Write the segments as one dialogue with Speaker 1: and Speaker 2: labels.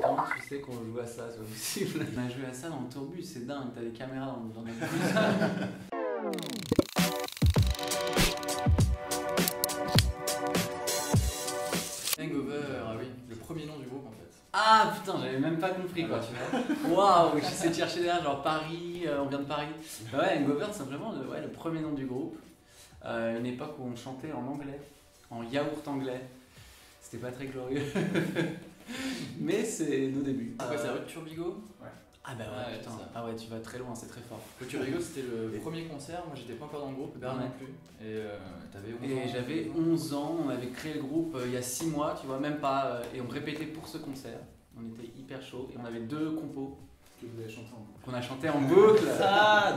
Speaker 1: Comment tu sais qu'on joue à ça, c'est pas possible. On a joué à ça dans le tourbus, c'est dingue, t'as des caméras dans notre bus.
Speaker 2: Hangover, ah oui, le premier nom du groupe en fait.
Speaker 1: Ah putain, j'avais même pas compris quoi, tu vois. Waouh, j'essaie de chercher derrière, genre Paris, on vient de Paris. Bah ouais, Hangover, c'est simplement le premier nom du groupe. Une époque où on chantait en anglais, en yaourt anglais. C'était pas très glorieux. Mais c'est nos débuts.
Speaker 2: C'est quoi, c'est la rue de Turbigo?
Speaker 1: Ouais. Ah bah ouais,
Speaker 2: Ouais,
Speaker 1: putain.
Speaker 2: c'est ça.
Speaker 1: Ah ouais, tu vas très loin, c'est très fort.
Speaker 2: Le Turbigo c'était le premier concert, moi j'étais pas encore dans le groupe, Bernard non plus. Et t'avais 11 ans.
Speaker 1: Et j'avais 11 ans, on avait créé le groupe il y a 6 mois, tu vois, même pas. Et on répétait pour ce concert. On était hyper chaud et on avait 2 compos.
Speaker 3: Que vous avez chanté en boucle.
Speaker 1: Qu'on a chanté en boucle.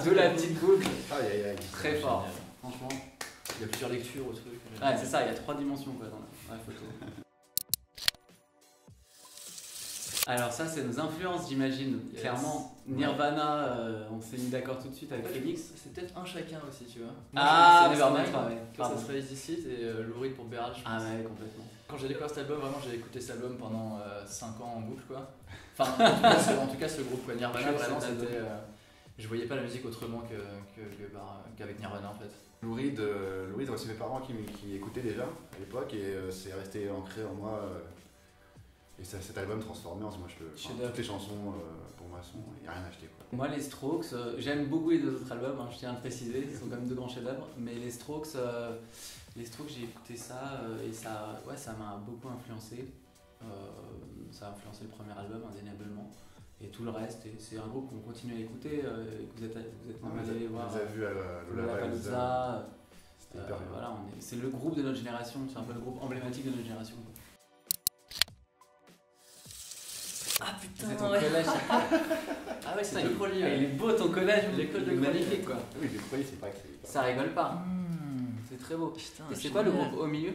Speaker 1: De la petite boucle.
Speaker 3: Aïe aïe aïe.
Speaker 1: Très fort, franchement.
Speaker 2: Il y a plusieurs lectures au truc.
Speaker 1: Ouais, c'est ça, il y a 3 dimensions quoi, dans la photo. Alors ça c'est nos influences j'imagine,
Speaker 2: Yes.
Speaker 1: clairement. Nirvana, on s'est mis d'accord tout de suite avec Félix.
Speaker 2: C'est peut-être un chacun aussi, tu vois.
Speaker 1: Ah,
Speaker 2: c'est
Speaker 1: Nevermind,
Speaker 2: Nevermind,
Speaker 1: ouais.
Speaker 2: ça
Speaker 1: Pardon.
Speaker 2: serait Easy Seat et Lou Reed pour Beryl, je pense.
Speaker 1: Ah ouais, complètement.
Speaker 2: Quand j'ai découvert cet album, vraiment j'ai écouté cet album pendant 5 ans en boucle quoi. Enfin, en tout cas ce groupe quoi, Nirvana,
Speaker 1: Je sais,
Speaker 2: vraiment
Speaker 1: c'est
Speaker 2: c'était... je voyais pas la musique autrement qu'avec Nirvana en fait.
Speaker 3: Lou Reed, c'est mes parents qui écoutaient déjà à l'époque et c'est resté ancré en moi. Et cet album Transformers, moi toutes les chansons pour moi il n'y a rien à acheter quoi.
Speaker 1: Moi les Strokes, j'aime beaucoup les 2 autres albums, hein, je tiens à le préciser, ils sont quand même 2 grands chefs-d'œuvre. Mais les Strokes j'ai écouté ça et ça m'a beaucoup influencé. Ça a influencé le premier album indéniablement. Et tout le reste, et c'est un groupe qu'on continue à écouter, que vous êtes allé voir.
Speaker 3: On les a vus à
Speaker 1: Lollapalooza.
Speaker 3: C'était hyper bien.
Speaker 1: Voilà, c'est le groupe de notre génération, c'est un peu le groupe emblématique de notre génération.
Speaker 2: Ah putain,
Speaker 1: C'est ton
Speaker 2: ouais.
Speaker 1: collège.
Speaker 2: Ah ouais, c'est deux premiers.
Speaker 1: Il est beau ton collège,
Speaker 2: L'école de
Speaker 1: magnifique quoi.
Speaker 3: Oui, le premier c'est pas que c'est.
Speaker 1: Ça rigole pas. C'est très beau.
Speaker 2: Putain,
Speaker 1: Et c'est quoi le groupe au milieu?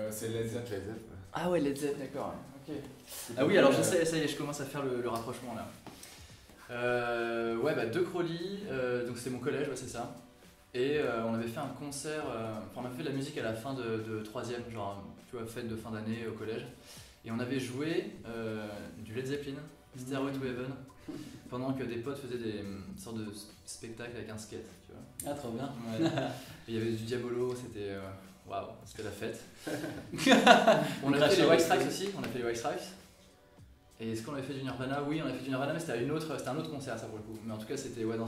Speaker 3: C'est Led Zepp.
Speaker 2: Ah ouais, Led Zepp, d'accord. Ok. Ah oui, alors je sais, ça y est, je commence à faire le rapprochement là. Ouais, bah De Crowley, donc c'était mon collège, ouais, c'est ça. Et on avait fait un concert, enfin on a fait de la musique à la fin de 3ème, genre tu vois, fête de fin d'année au collège. Et on avait joué du Led Zeppelin, Stairway to Heaven, pendant que des potes faisaient des sortes de spectacles avec un skate, tu vois.
Speaker 1: Ah trop bien.
Speaker 2: Ouais. Et il y avait du Diabolo, c'était waouh, c'était la fête. On a fait les White Stripes aussi, on a fait les White Stripes. Et est-ce qu'on avait fait du Nirvana? Oui, on a fait du Nirvana, mais c'était un autre concert ça pour le coup. Mais en tout cas, c'était ouais, dans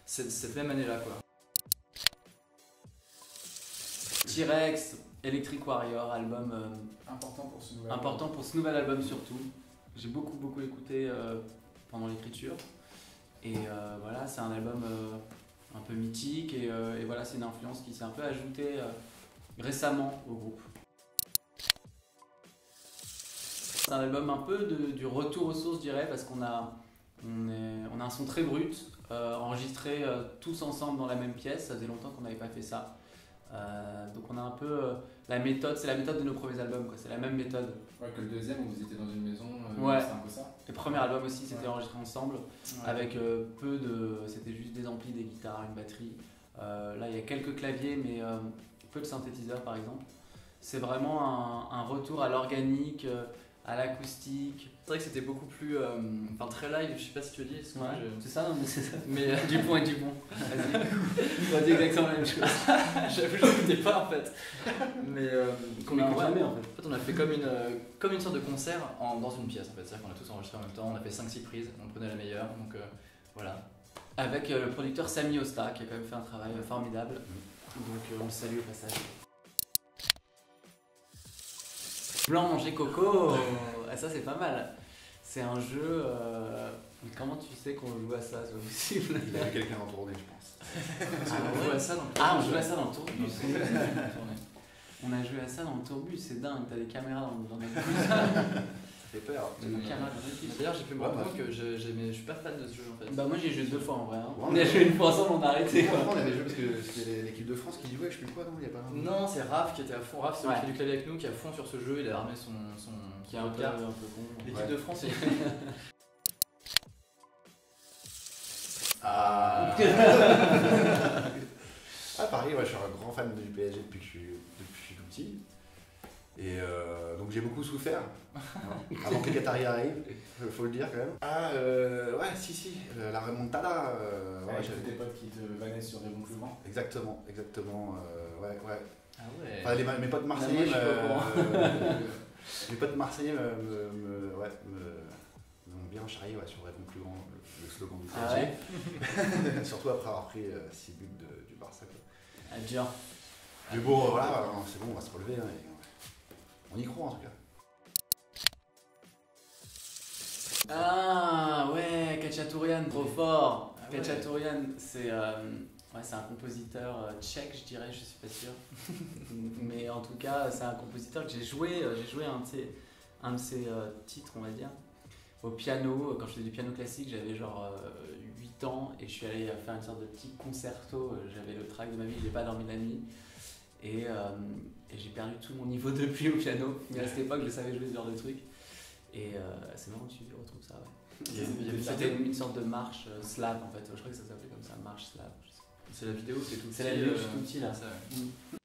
Speaker 2: cette même année-là quoi.
Speaker 1: T-Rex, Electric Warrior, album important pour ce nouvel album surtout. J'ai beaucoup écouté pendant l'écriture. Et voilà, c'est un album un peu mythique et voilà, c'est une influence qui s'est un peu ajoutée récemment au groupe. C'est un album un peu du retour aux sources, je dirais, parce qu'on a un son très brut, enregistré tous ensemble dans la même pièce. Ça faisait longtemps qu'on n'avait pas fait ça. Donc on a un peu la méthode, c'est la méthode de nos premiers albums, quoi. C'est la même méthode.
Speaker 4: Ouais, que le deuxième où vous étiez dans une maison,
Speaker 1: ouais.
Speaker 4: c'est un peu ça.
Speaker 1: Le premier album aussi, c'était enregistré ensemble,
Speaker 2: Ouais.
Speaker 1: avec c'était juste des amplis, des guitares, une batterie. Là il y a quelques claviers, mais peu de synthétiseurs par exemple. C'est vraiment un retour à l'organique, à l'acoustique.
Speaker 2: C'est vrai que c'était beaucoup plus, enfin très live, je sais pas si tu veux dire.
Speaker 1: Ouais, c'est ça, non mais c'est ça.
Speaker 2: Mais
Speaker 1: Dupont et Dupont. Vas-y. On dit exactement la même chose.
Speaker 2: j'avoue, je n'écoutais pas en fait. Mais
Speaker 1: Qu'on écoute jamais, en fait.
Speaker 2: En fait, on a fait comme une sorte de concert dans une pièce en fait. C'est-à-dire qu'on a tous enregistré en même temps, on a fait 5-6 prises, on prenait la meilleure, donc voilà.
Speaker 1: Avec le producteur Sami Osta qui a quand même fait un travail formidable. Donc on le salue au passage. Blanc manger coco, ah, ça c'est pas mal. C'est un jeu. Comment tu sais qu'on joue à ça, c'est pas possible.
Speaker 3: Il a eu quelqu'un en tournée, je pense.
Speaker 2: On joue à ça dans le
Speaker 1: Ah, on joue à ça dans le tourbus. On a joué à ça dans le tourbus, c'est dingue, t'as des caméras dans notre bus.
Speaker 3: Ça fait peur.
Speaker 1: T'as des caméras dans notre bus.
Speaker 2: D'ailleurs, j'ai pu me rendre compte que je suis pas fan de ce jeu en fait.
Speaker 1: Bah moi j'ai joué 2 fois en vrai. Hein.
Speaker 3: Ouais,
Speaker 1: On a joué une fois ensemble, on a arrêté.
Speaker 3: On avait joué parce que c'était l'équipe de France qui jouait, je sais plus quoi, non, il y a pas.
Speaker 2: Non, c'est Raph qui était à fond. Raph, c'est
Speaker 1: Ouais.
Speaker 2: celui qui fait du clavier avec nous, qui est à fond sur ce jeu. Il a armé son
Speaker 1: Qui est un peu con.
Speaker 2: L'équipe
Speaker 3: Ouais.
Speaker 2: de France, est...
Speaker 3: Ah Ah pareil, ouais, je suis un grand fan du PSG depuis que je suis tout petit. Et donc j'ai beaucoup souffert avant que les Qataris arrivent, faut le dire quand même. Ah ouais, si, la remontada.
Speaker 4: Ouais, j'avais des potes qui te vannaient sur Raymond Clement.
Speaker 3: Exactement, ouais.
Speaker 2: Ah ouais.
Speaker 3: Enfin, mes potes marseillais, mes potes marseillais m'ont bien charrié sur Raymond Clement, le slogan du PSG.
Speaker 1: Ah ouais.
Speaker 3: Surtout après avoir pris 6 buts du Barça.
Speaker 1: Ah, dur.
Speaker 3: Mais bon, voilà, c'est bon, on va se relever. Hein, on y croit en tout cas.
Speaker 1: Ah ouais, Khachaturian, trop fort.
Speaker 2: Ah ouais.
Speaker 1: Khachaturian, c'est un compositeur tchèque, je dirais, je suis pas sûr. Mais en tout cas, c'est un compositeur que j'ai joué un de ses titres, on va dire, au piano. Quand je faisais du piano classique, j'avais genre 8 ans et je suis allé faire une sorte de petit concerto. J'avais le track de ma vie, j'ai pas dormi la nuit. Et j'ai perdu tout mon niveau depuis au piano. Mais à cette époque, je savais jouer ce genre de trucs. Et c'est marrant que tu retrouves ça, ouais. C'était une sorte de marche slave en fait. Je crois que ça s'appelait comme ça, marche slave.
Speaker 2: C'est la vidéo, c'est tout petit.
Speaker 1: C'est la vidéo, je suis tout petit là.
Speaker 2: Ça, ouais.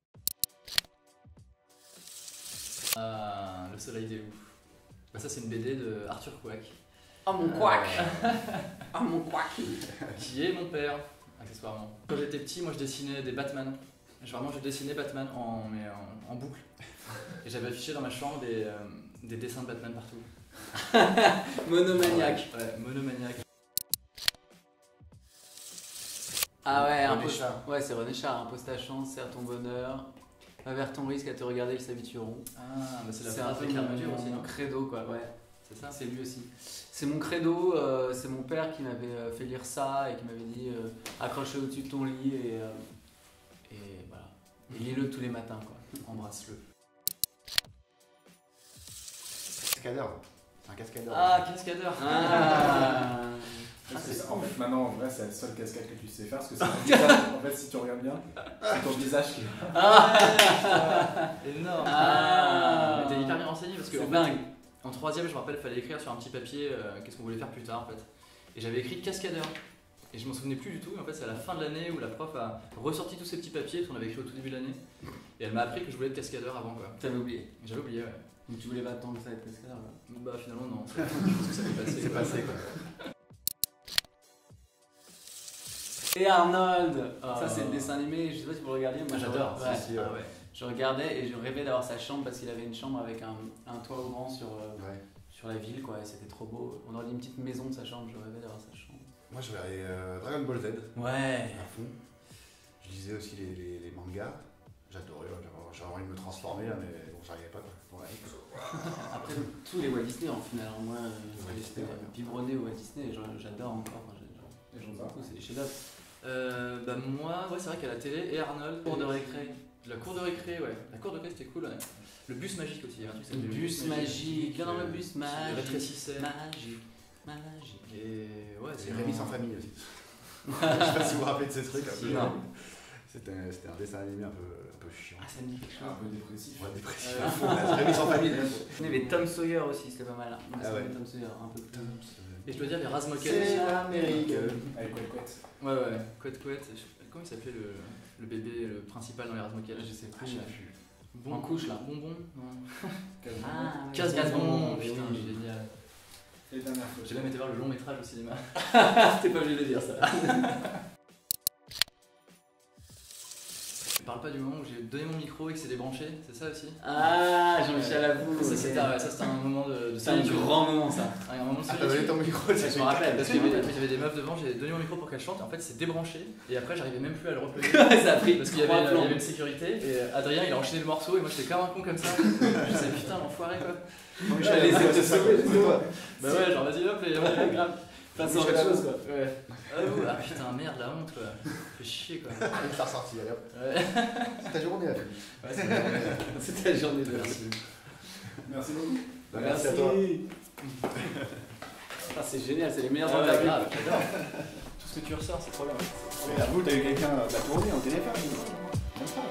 Speaker 2: Ah, le soleil des loups. Bah, ça, c'est une BD de Arthur Quack.
Speaker 1: Oh mon quack. Oh mon quack.
Speaker 2: Qui est mon père, accessoirement. Quand j'étais petit, moi je dessinais des Batman. Je dessinais Batman en boucle. Et j'avais affiché dans ma chambre des dessins de Batman partout.
Speaker 1: Monomaniaque.
Speaker 2: Ouais, monomaniaque.
Speaker 1: Ah ouais,
Speaker 3: René Char.
Speaker 1: Ouais, c'est René Char. Impose ta chance, serre ton bonheur. Va vers ton risque, à te regarder, ils s'habitueront.
Speaker 2: Ah, bah c'est la
Speaker 1: un
Speaker 2: phrase
Speaker 1: peu
Speaker 2: de Kermadure aussi,
Speaker 1: mon
Speaker 2: non?
Speaker 1: credo, quoi. Ouais,
Speaker 2: C'est ça?
Speaker 1: c'est lui aussi. C'est mon credo. C'est mon père qui m'avait fait lire ça et qui m'avait dit accroche-le au-dessus de ton lit et voilà. Et lis-le tous les matins, quoi. Embrasse-le.
Speaker 3: Cascadeur. C'est un cascadeur.
Speaker 2: Ah, cascadeur.
Speaker 1: Ah.
Speaker 4: En fait, maintenant, en vrai, c'est la seule cascade que tu sais faire, parce que c'est ton visage. En fait, si tu regardes bien, c'est ton visage qui.
Speaker 2: Énorme.
Speaker 1: Ah.
Speaker 2: Mais t'es hyper bien renseigné parce que
Speaker 1: C'est
Speaker 2: en fait,
Speaker 1: dingue.
Speaker 2: en 3ème, je me rappelle, il fallait écrire sur un petit papier qu'est-ce qu'on voulait faire plus tard en fait. Et j'avais écrit cascadeur. Et je m'en souvenais plus du tout. Et en fait, c'est à la fin de l'année où la prof a ressorti tous ces petits papiers qu'on avait écrit au tout début de l'année. Et elle m'a appris que je voulais être cascadeur avant quoi.
Speaker 1: T'avais oublié.
Speaker 2: J'avais oublié, ouais.
Speaker 1: Donc tu voulais pas tant que ça être cascadeur là.
Speaker 2: Bah finalement, non. Je pense que ça fait passer.
Speaker 3: C'est passé quoi.
Speaker 1: Et Arnold. Ça c'est le dessin animé. Je sais pas si vous le regardiez. Moi
Speaker 2: J'adore.
Speaker 1: Ouais.
Speaker 3: Si,
Speaker 2: Ah ouais.
Speaker 1: Je regardais et je rêvais d'avoir sa chambre parce qu'il avait une chambre avec un toit ouvrant sur la ville quoi. Et c'était trop beau. On aurait dit une petite maison de sa chambre. Je rêvais d'avoir sa chambre.
Speaker 3: Moi je regardais Dragon Ball Z
Speaker 1: Ouais.
Speaker 3: à fond. Je lisais aussi les mangas. J'adorais, j'avais envie de me transformer là, mais bon, j'arrivais pas quoi. Ouais.
Speaker 1: Après tous les Walt Disney en final. Alors, moi,
Speaker 3: Walt Disney, ouais.
Speaker 1: biberonné au Walt Disney. J'adore encore. J'aime beaucoup. C'est des chefs-d'œuvre.
Speaker 2: Bah moi, ouais, c'est vrai qu'à la télé et Arnold.
Speaker 1: Cours de récré.
Speaker 2: La cour de récré, ouais. La cour de récré c'était cool, ouais. Le bus magique aussi, il y a un truc qui
Speaker 1: Le
Speaker 2: s'appelait
Speaker 1: bus magique. Viens dans le bus
Speaker 2: qui
Speaker 1: magique.
Speaker 2: rétrécissait.
Speaker 1: Magique.
Speaker 2: Et ouais,
Speaker 3: C'est Rémi sans famille aussi. Je sais pas si vous vous rappelez de ces trucs. Un peu,
Speaker 1: Non.
Speaker 3: C'était un dessin animé un peu chiant.
Speaker 1: Ah, ça me dit quelque chose.
Speaker 4: Un peu dépressif.
Speaker 3: Ouais, dépressif. Rémi sans famille.
Speaker 1: Il y avait Tom Sawyer aussi, c'était pas mal.
Speaker 3: Ah ouais.
Speaker 1: Tom Sawyer, un peu plus.
Speaker 2: Et je dois dire, les Razmoken
Speaker 3: C'est
Speaker 2: aussi.
Speaker 3: l'Amérique.
Speaker 4: Avec quoi couette.
Speaker 2: Ouais, ouais, Couette Couette. Comment il s'appelait le bébé le principal dans les Razmoken?
Speaker 1: Je sais
Speaker 3: Ah,
Speaker 1: plus.
Speaker 3: je sais plus.
Speaker 2: Bon,
Speaker 1: En couche, là.
Speaker 2: Bonbon? Non.
Speaker 1: Ah,
Speaker 2: Casse-bonbon,
Speaker 1: oui,
Speaker 2: putain,
Speaker 1: oui.
Speaker 2: génial.
Speaker 4: Et la dernière fois.
Speaker 2: J'ai même été voir le long métrage au cinéma.
Speaker 1: T'es pas obligé de dire ça.
Speaker 2: Je parle pas du moment où j'ai donné mon micro et que c'est débranché, c'est ça aussi?
Speaker 1: Ah, Jean-Michel Abou.
Speaker 2: Ça c'était un moment de
Speaker 1: C'est un grand moment ça.
Speaker 2: un moment de
Speaker 3: Ah, t'as donné
Speaker 2: solitude.
Speaker 3: ton micro,
Speaker 1: Je me rappelle.
Speaker 2: Parce qu'il y avait des meufs devant, j'ai donné mon micro pour qu'elles chantent, et en fait c'est débranché, et après j'arrivais même plus à le reploguer.
Speaker 1: Ça a pris
Speaker 2: Parce qu'il y avait une sécurité, et Adrien il a enchaîné le morceau, et moi j'étais comme un con comme ça. Je disais putain l'enfoiré quoi.
Speaker 1: Je vais laisser te sauver.
Speaker 2: Bah ouais, genre vas-y hop, et ouais, grave.
Speaker 1: Passe sur autre chose quoi.
Speaker 2: Ouais. Ah putain merde, la honte quoi. Fais chier quoi.
Speaker 3: Et t'as ressorti, allez hop.
Speaker 2: Ouais,
Speaker 3: C'est ta journée là.
Speaker 2: ouais c'est vrai.
Speaker 1: C'était la journée de
Speaker 2: Merci.
Speaker 4: Merci beaucoup.
Speaker 3: Bah, merci à toi.
Speaker 1: Ah, c'est génial, c'est les meilleurs
Speaker 2: Ah
Speaker 1: gens de la
Speaker 2: ouais,
Speaker 1: vie.
Speaker 2: grave, j'adore. Tout ce que tu ressors, c'est trop bien.
Speaker 3: Mais à vous, t'as eu quelqu'un de la tournée en téléphone. Même pas.